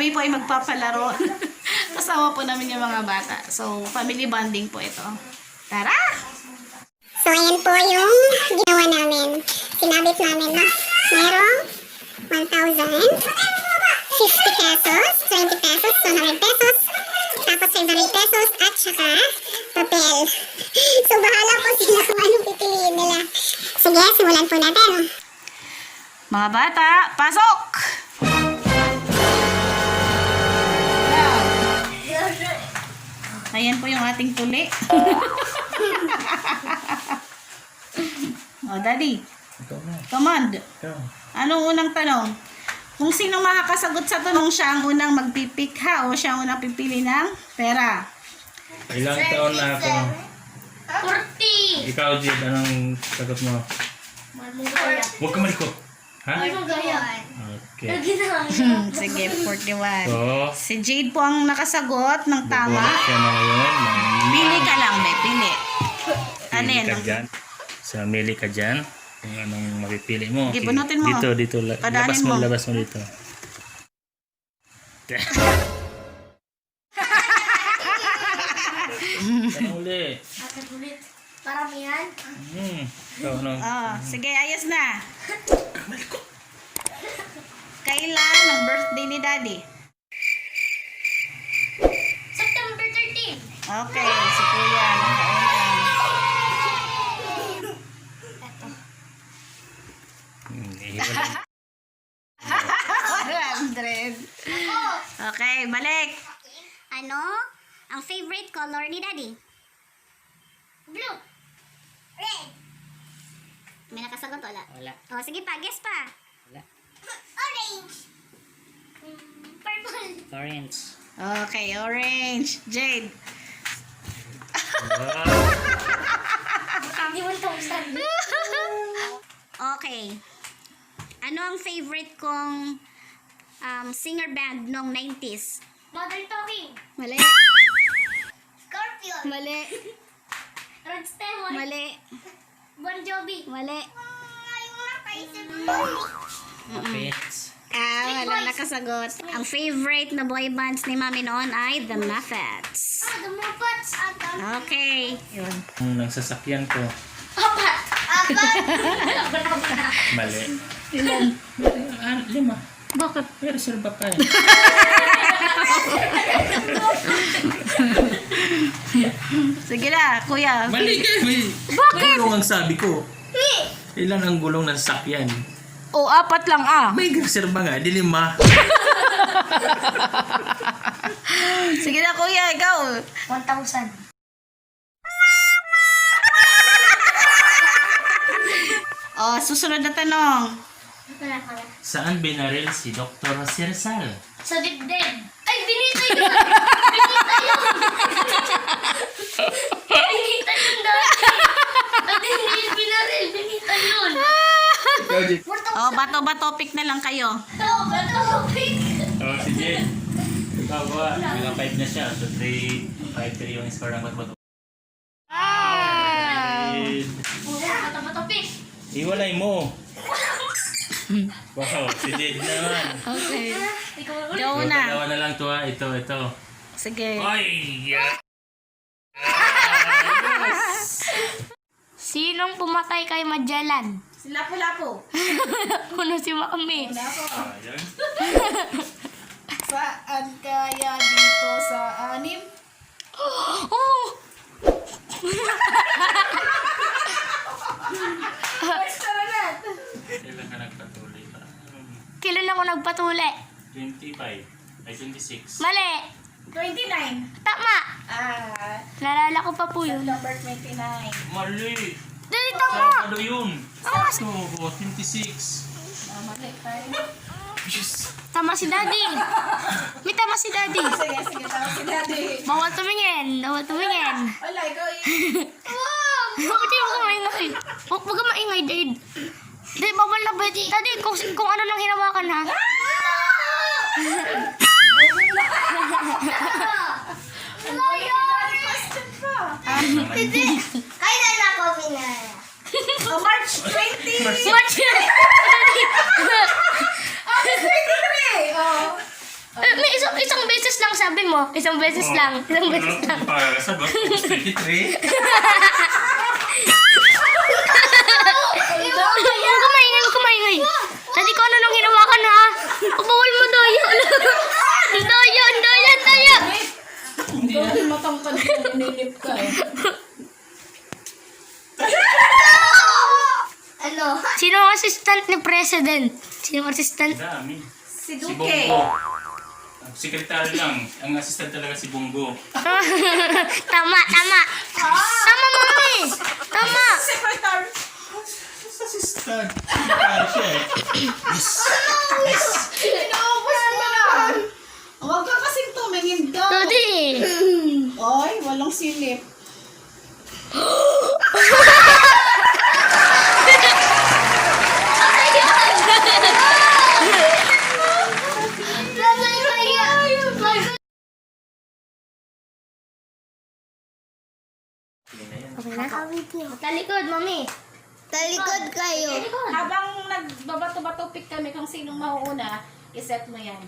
kami po ay magpapalaro. Kasama po namin yung mga bata. So, family bonding po ito. Tara! So, ayan po yung ginawa namin. Sinabit namin na merong 1,050 pesos, 20 pesos, 200 pesos, tapos 500 pesos, at saka papel. So, bahala po sila kung anong pipiliin nila. Sige, simulan po natin. Mga bata, pasok! Ayan po yung ating tuli. Oh, Daddy. Come on. Anong unang tanong? Kung sino makakasagot sa tanong, siya ang unang magpipik ha o siya ang unang pipili ng pera. Ilang taon na ako? 40! Ikaw, Jid, anong sagot mo? Huwag ka malikot. Ha? Okay. Sige, 41. So, Si Jade po ang nakasagot ng tama. bubuhat siya na ngayon. Pili ka lang, be. Pili. Ano Pili yan? ka dyan. So, mili ka dyan. Kung anong mapipili mo. Sige, bunutin mo. Dito. Padanin mo. Labas mo dito. Ano uli? Paramihan? So, ano? Oh, sige, ayos na. Kailan ang birthday ni Daddy? September 13! Okay, si Kuya. Ihiwalay. 100. Okay, balik. Ano ang favorite color ni Daddy? Blue! Red. May nakasagot wala? Wala. O, sige pa, guess pa. Wala. Orange. Purple! Orange. Okay, orange. Jade. Hindi 1,000. Okay. Ano ang favorite kong singer band nung 90s? Modern Talking! Mali. Scorpion! Mali. Rod Stewart! Mali. Bon Jovi! Mali. Yung nakaisip Pets. Walang nakasagot. Ang favorite na boy bands ni Mami noon ay The Muffets. The Muppets! Okay. Yun. Ang nagsasakyan ko. Apat! Mali. Ilan? 5. Bakit? Pero sir ba pa eh? Sige na, Kuya. Mali ka eh. Bakit? Gulong ang sabi ko. Ilan ang gulong ng sakyan? O, 4 lang ah. May reserba nga, di 5. Sige na, Kuya, ikaw. 1,000. O, susunod na tanong. Saan binaril si Dr. Sirsal? Sa dibdib. Ay, binita yun! Binita yun! Binita yun dati! Dati hindi binaril, binita yun! O, bato-bato pick na lang kayo. Bato, pink! Oh, si Jen. Ikaw ba? Mga 5 na siya. So 5-3 yung score ng bato. Bato, pink! Iwalay mo. Wow, si Jen naman. Okay. Ikaw ulit. Ikaw So, na. dalawa na lang to ha. Ito. Sige. Ay! Yeah. Sinong pumatay kay Magellan? Si Lapu-Lapu. Kuno si Mami. Ayan. Saan kaya dito sa 6? Oh! Kailan ka nagpatuloy pa? Kailan ako nagpatuli? 25. Ay, 26. Mali! 29. Tama! Nalala ko pa po yun. September 29. Mali! Dito mo! Ano yun? Oo, 26. Mali tayo. Yes. Tama si Daddy. May tama si Daddy. Sige, tama si Daddy. Bawal tumingin. Bawal tumingin. Wala, ikaw Bakit yung maingay? Huwag ka maingay, Dad. Di, bawal na ba? Daddy, kung ano lang hinawakan ha. Kailan ako binaya? March 20. March! August 23. Oh. May isang beses lang sabi mo. Isang beses lang. Isang beses lang. Pagkakasagot, August 23. Huwag kumaingay. Daddy ko ano nang hinawakan ha? Bawal mo daya. Daya. Dahil matangkad ko, ninip ka eh. Sino ang assistant ni President? Sino ang assistant? Dami. Si Si Duque. Bongo. Ang sekretary lang. Ang assistant talaga si Bongo. Tama. Tama, mami. Tama. Secretary. Assistant. Sekretary siya eh. Inaubos mo na. Huwag ka kasing tumingin daw. Daddy. Ay, walang silip. Okay na? Talikod, mami. Talikod kayo. Habang nagbabato-bato-pick kami kung sinong mauuna, iset mo yan.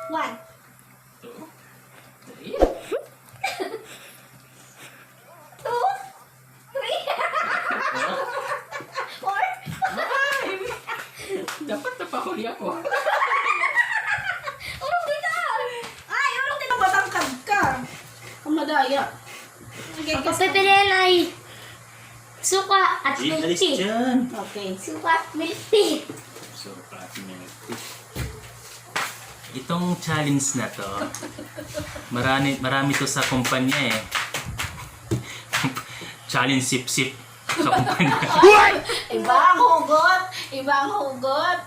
One. Dapat napahuli ako. Ay, urong din ang matangkad ka. Ang madaya. Ang pagpipilian ay suka at milk Alis tea. dyan. Okay. Suka at milk tea. So, itong challenge na to, marami to sa kumpanya eh. Challenge sip-sip sa kumpanya. Iba ang hugot.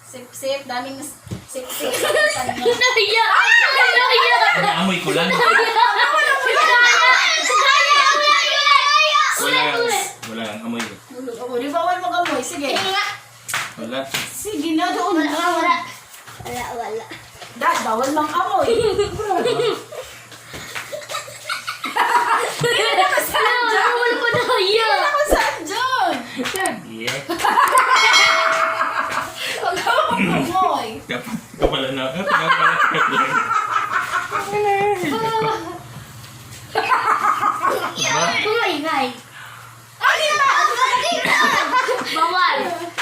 Sip-sip. Daming sip-sip. Daya! Naamoy ko lang. Wala lang amoy. Di bawal mag-amoy. Sige. Wala. Sige na doon. Wala. Dad, bawal mag-amoy. Bawal mo daya! Ako saan dyan? Yeah. Huwag ka mag-amoy. Dapat ko pala na. Kumaingay. Ay, Bawal.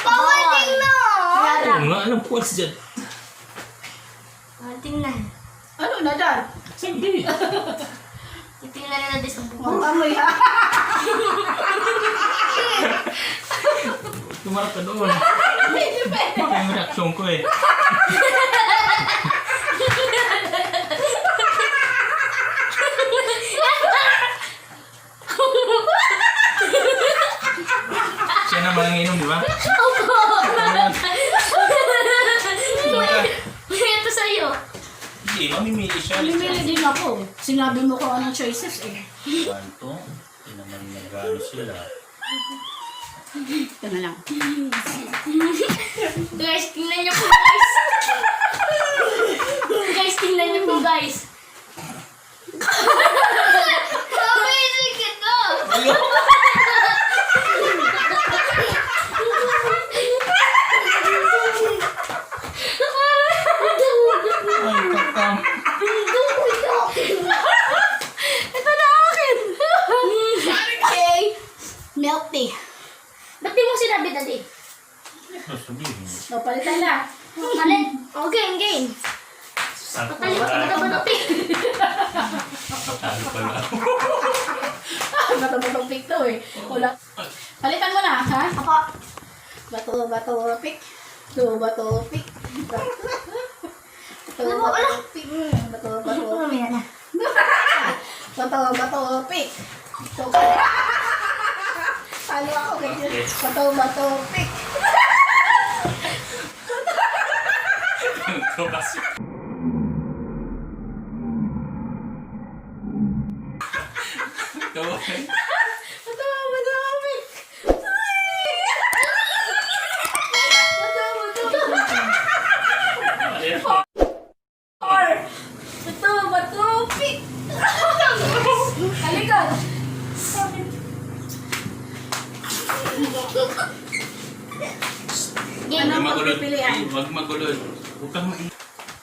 Oo nga, alam ko what's dyan. Tingnan. ano na, Dad? Sige. Titingnan na natin sa buko. Mag-amoy ha. Tumarap ka doon. Baka yung reaksyon ko eh. Siya naman ang inom, di ba? Ito sa'yo. Hindi, mamimili siya. Limili din ako. Sinabi mo ko anong choices eh. Kanto, hindi naman nag-ano sila. Ito na lang. Guys, tingnan niyo po guys. Guys, tingnan niyo po guys. Amazing ito. Ay, kakam. Ito na akin. Okay. Milk tea. Ba't di mo sinabi dati? Sabihin. Napalitan na. Alin? Okay, game. Sakto Patali wala. ka ba dati? Patalo pala ako. Bato-batong pick to eh. Wala. Palitan mo na, ha? Ako. Bato pick. Bato pick. Bato pick. Mamaya na. Bato pick. Palo ako ganyan. Bato pick. Ito kasi. Ito. Bato pick. Bato pick. Kalikot. Ano ang magulod. pagpipilian? Huwag magulod. Huwag kang maingay.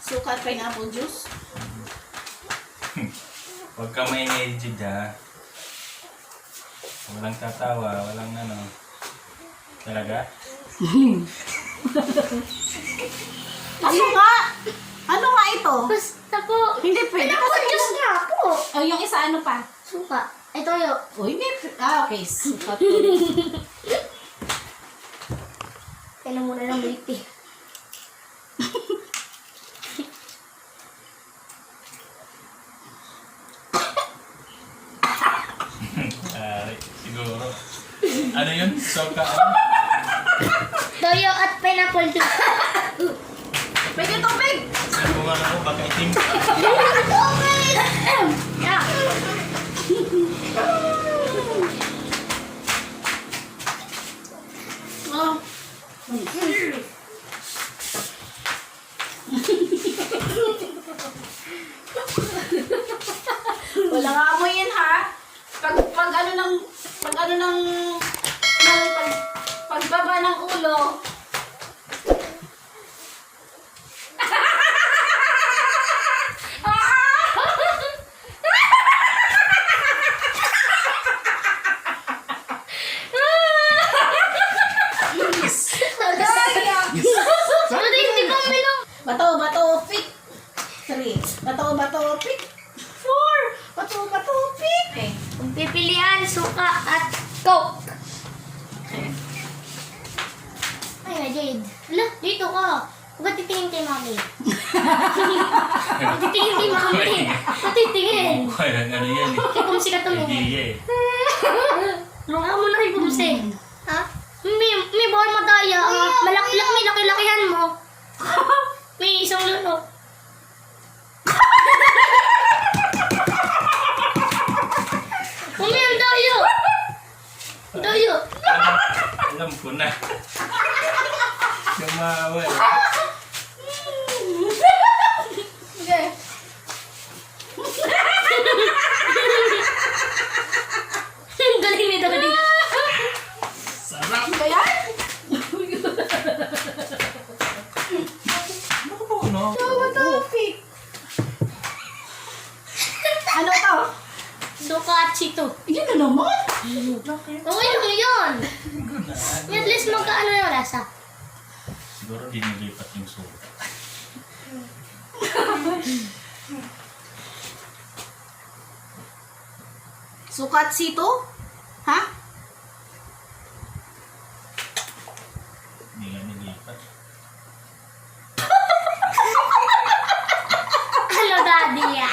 Suka at pineapple juice. Huwag kang maingay, Jid, ha? Walang tatawa, walang ano. Talaga? Ano nga? Ano nga ito? Basta po. Hindi pwede Pineapple kasi juice nga po. Oh, yung isa ano pa? Suka. Ay, toyo. Oh, hindi. Okay. Suka. Kailan muna ng wait eh. Siguro. Ano yun? Soka? Toyo at pineapple juice. Pwede tubig! Sabi mo nga ako, baka itim. Yeah. Oh. Wala nga amoy yan ha. Pag ano ng pagbaba ng ulo. Ano hindi ko minum? Bato, pick. 3. Bato, pick. 4. Bato, pick. Okay. Kung pipilian, suka at coke. Ay, na Jade. Ala, dito ka. Huwag titingin kay mami. Huwag titingin kay mami. Huwag titingin. Ano yan? Kaya pumsi ka tumingin. Hindi eh. Mga mo na kayo pumsi. Ha? May bawal madaya. May laki-lakihan mo. May isang luno. Mami, ang dayo. Dayo. Alam ko na. Gumawa. Okay. Ang galing nito ka dito. Sarap! Ano ba yan? Ano ko no? Bato, pick. Ano to? Suka at sito. Yan na naman. Okay lang yun. At least magkaano yung lasa. Siguro di nilipat yung suka. Sukat sito? Ha? Hindi nga nilipat. Ano, daddy ya?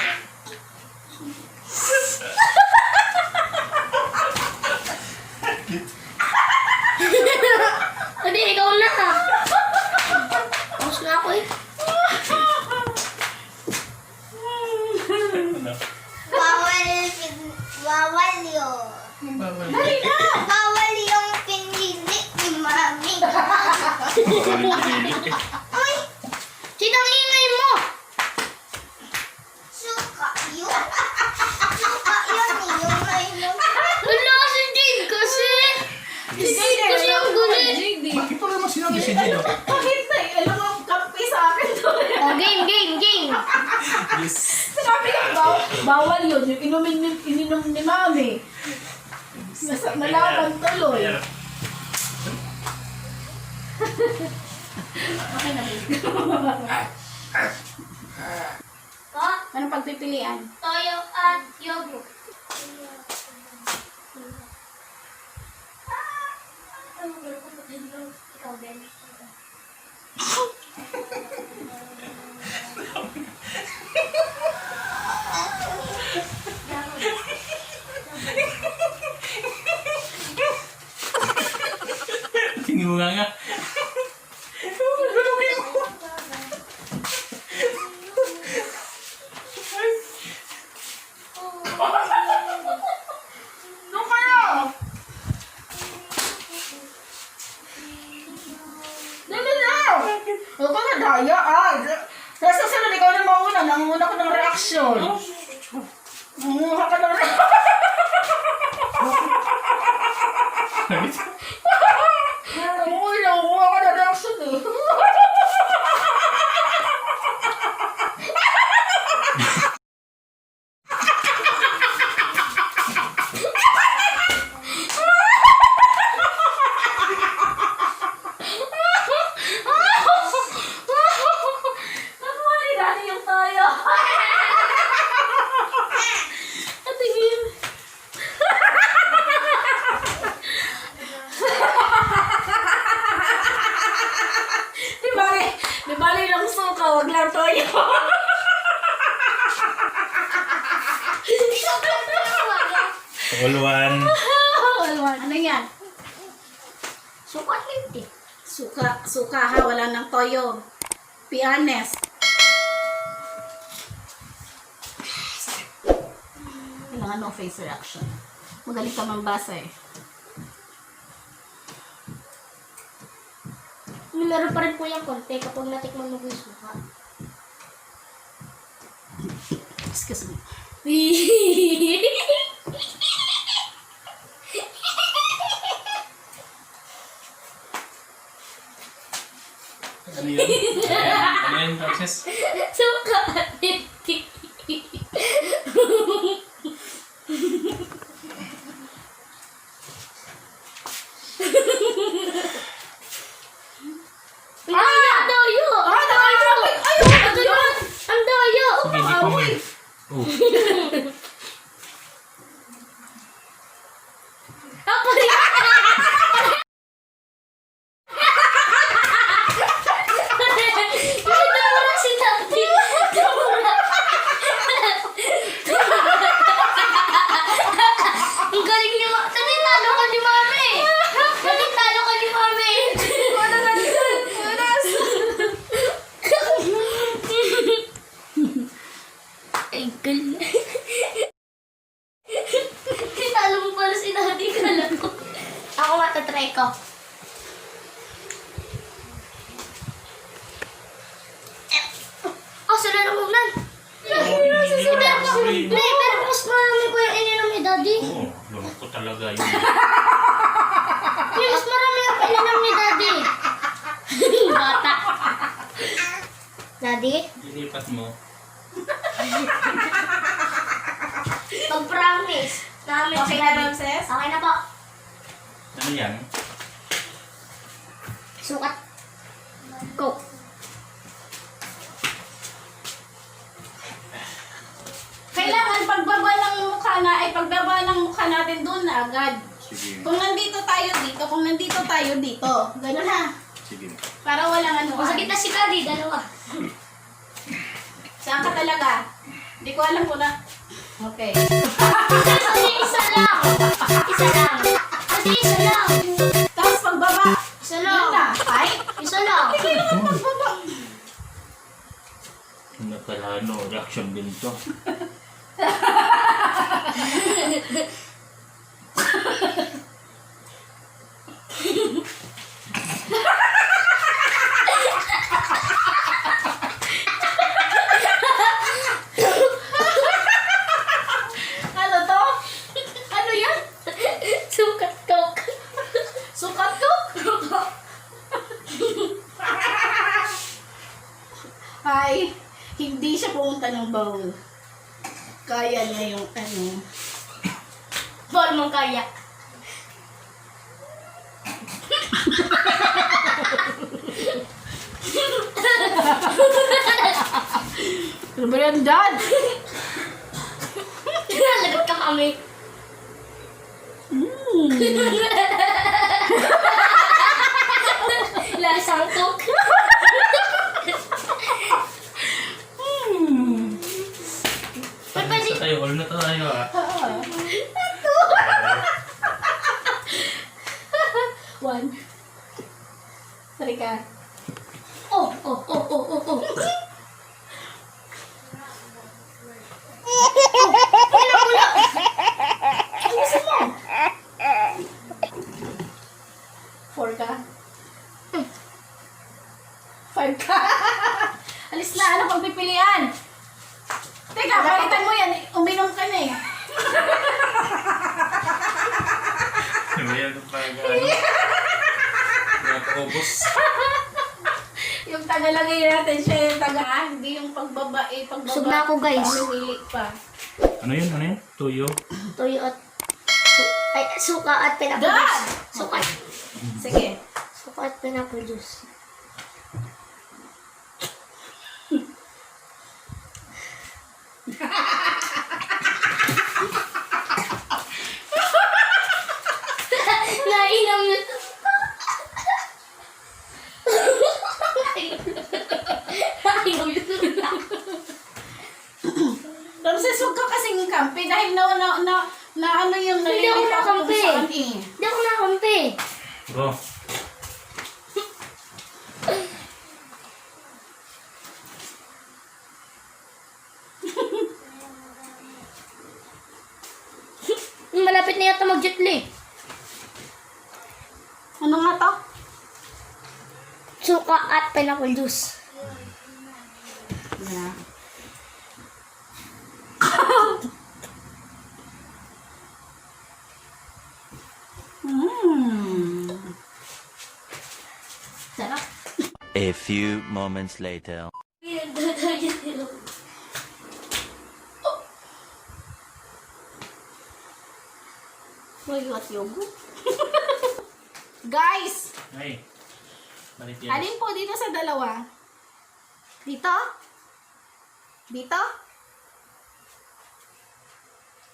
Hindi, ikaw na. Tapos na ako eh. Ano? Bawal yun. Bawal. Bawal yung pinili ni Mami. Uy, Sino ang ingay mo? suka yun. Suka yun eh, yung may nung. Wala si Jade kasi. Kasi ang gulit. Bakit pa naman sinabi si Jid? Bakit na? Alam mo, kampi sa akin to. Oh, game. Yes. Sinabi ko, bawal yun. Yung ininom ni Mami. Nalaban tuloy. Okay na. Oh, Anong pagpipilian? toyo at yogurt. Ikaw, Ben. Tingin mo nga. Doon kayo! Dali na! Huwag ka na daya Nasa sunod, ikaw na mauna. Nanguna ko ng reaksyon. Nanguha ka ng reaksyon. Nanguha ka ng reaksyon eh. All one. Ano yan? Sukat linti. Suka ha, wala ng toyo. Be honest. Kailangan no face reaction. Magaling ka mambasa eh. Meron pa rin po yung konti kapag natikman mo yung suka. Excuse me. Ano yun? Ano yun, Princess? Suka linti. Ang doyo! Ang doyo! Ang doyo! Sige, hindi pa mo. Oh. Ako rin! Namura si Daddy! Namura! Ang galing ni Mami! Talo ka ni Mami! Talo ka ni Mami! Ay, galing. Tinalo mo pala si Daddy, kala ko. Ako matatry ko. Oh, sila na muna. Pero mas marami ko yung ininom ni Daddy. Oo, lumok ko talaga yun. Mas marami yung ininom ni Daddy. Bata. Daddy, Dilipat mo. pag-promise namin Okay si na, Daddy. Ramses? Okay na po. Ano yan? Sukat. Go. Kailangan pagbaba ng mukha natin doon na agad. Sige. Kung nandito tayo dito, kung nandito tayo dito. Ganun ha. Sige. Para walang ano. Masakit na si Daddy, dalawa. Saan ka talaga? Hindi ko alam kung na. Okay. Kasi isa lang. Isa lang. Kasi isa lang. Tapos pagbaba. Isa Yun lang. na. Ay? Isa lang. Kailangan pagbaba. Ano pala, no? Reaction din to. Ano to? Ano yan? Sukat coke. Sukat to? Ay, hindi siya pumunta ng bowl. Kaya niya yung ano. Ball mong kaya. Ano ba yan, Dad? Lagot ka kami. Lasang coke. Sa tayo, all na tayo ah. One. Sorry ka. Oh, oh, oh, oh, oh, oh. Four ka. Five ka. Alis na, ano pang pipilian? Teka, palitan mo yan. Uminom ka na eh. Ayan pa ano. Nakaubos. Yung tagalagay natin siya yung taga, hindi yung pagbaba eh. Pagbaba. Busog na ako, guys. Pamimili pa. Ano yun? Ano yun? Tuyo? Toyo at suka at pineapple Dad! juice. Suka. Sige. Suka at pineapple juice. Nainom yun. Nainom yun. Ramses, huwag ka kasing kampi dahil na ano yung Hindi ako nalilito kung nakampi. saan eh. Hindi ako nakampi. Go. Malapit na yata mag-jetli. Ano nga to? Suka at pineapple juice. Yeah. Sarap. A few moments later. Mayuat yogurt. Guys! Ay. Balik yan. Alin po dito sa dalawa? Dito? Dito?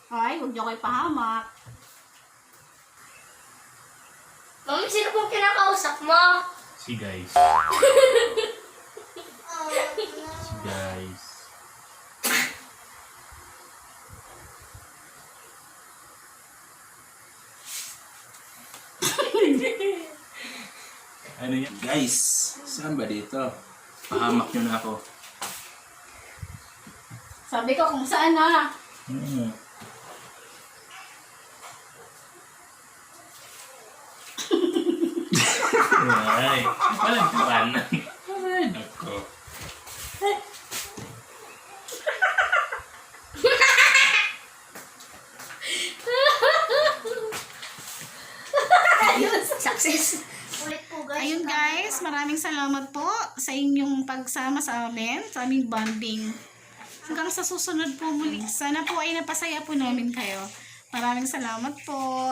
Ay, huwag niyo kayo pahamak. Mami, sino pong kinakausap mo? Si guys. Si guys. Ano yan? Guys, saan ba dito? Pahamak nyo na ako. Sabi ko kung saan na. Hmm. Ay, walang tawanan. Ay, nako. Success. Ulit po guys. Ayun guys, maraming salamat po sa inyong pagsama sa amin, sa aming bonding. Hanggang sa susunod po muli. Sana po ay napasaya po namin kayo. Maraming salamat po.